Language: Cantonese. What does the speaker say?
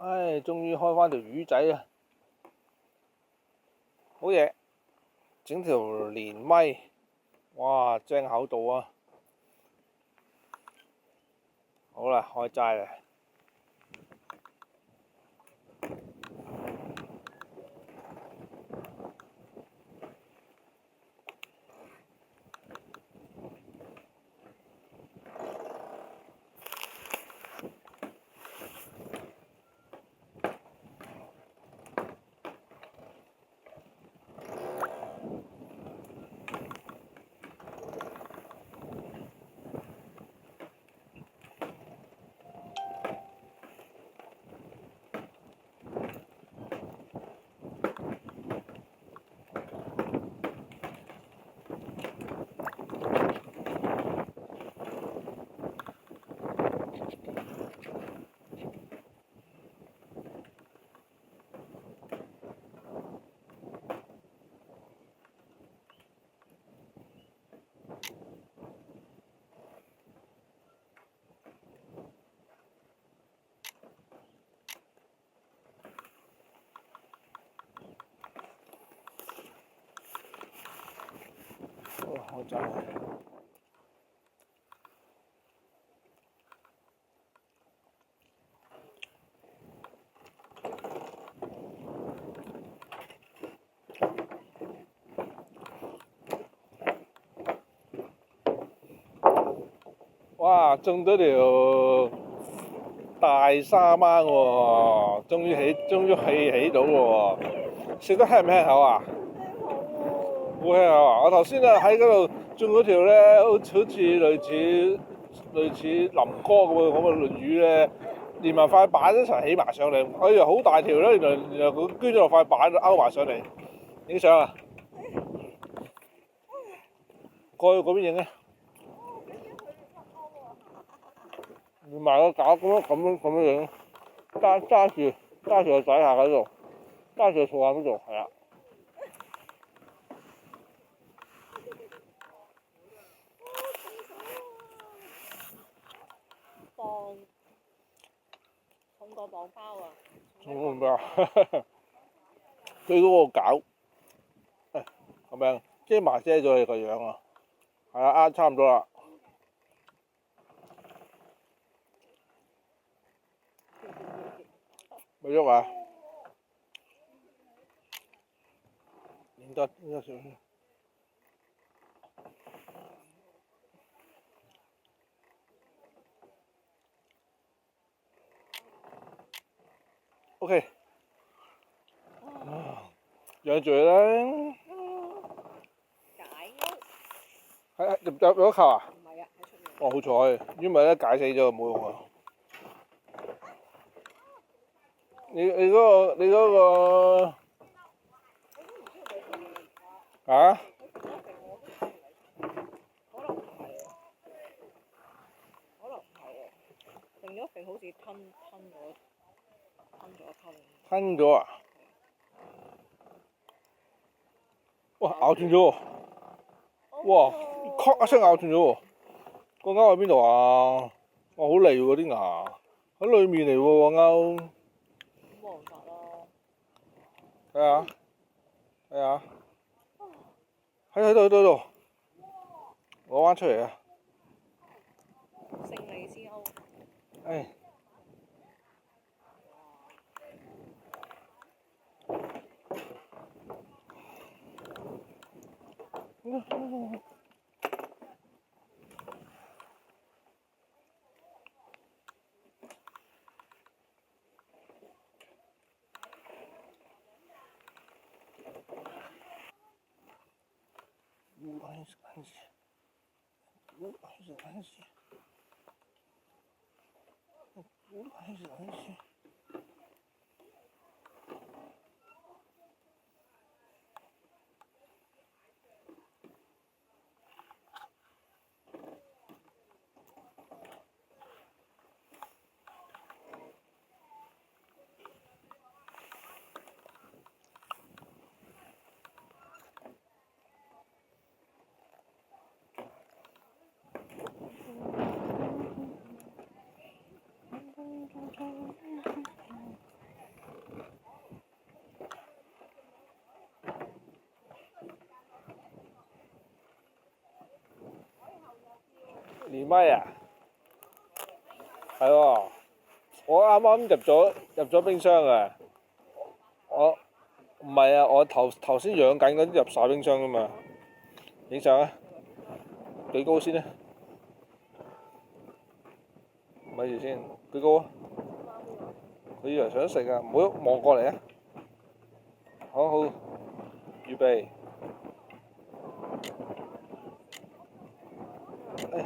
唉，終於開翻條魚仔啊！好嘢，整條連咪，哇，正厚度啊！好啦，開齋啦！開齋。哇！中咗條大沙掹喎，終於起到喎，食得輕唔輕口啊？好輕口啊！我頭先啊喺嗰度中嗰條咧，好似類似林哥咁嘅魚咧，連埋塊板一齊起埋上嚟，哎呀好大條咧！原來佢捐咗落塊板度勾埋上嚟，影相啊！過去嗰邊影啊！連埋個架咁樣影，揸住個仔下喺度，揸住個坐喺嗰度，係啊！重過磅包啊！重過磅包，佢嗰個餃，咁樣遮埋遮咗你個樣啊！係啊，差唔多啦。咪喐啊！影多少少。OK，養住佢啦。解屋。有球啊？唔係啊，喺出面。哦，好彩，如果唔係咧解死咗冇用啊！你嗰個啊？可能唔係啊，定咗肥好似吞咗一吞。吞咗啊！哇！咬斷咗喎！哇！咔一聲咬斷咗喎！個鈎喺邊度啊？哇！好利喎啲牙，喺裏面嚟喎個鈎。冇辦法啦。睇下，睇下，喺度，攞翻出嚟啊！勝利之鈎。唉。連麥啊？係喎，我啱啱入咗冰箱啊！我唔係啊，我頭先養緊嗰啲入晒冰箱噶嘛。影相啊！舉高先啊！咪住先，舉高啊！佢以為想食啊，唔好望過嚟啊！好好，預備。哎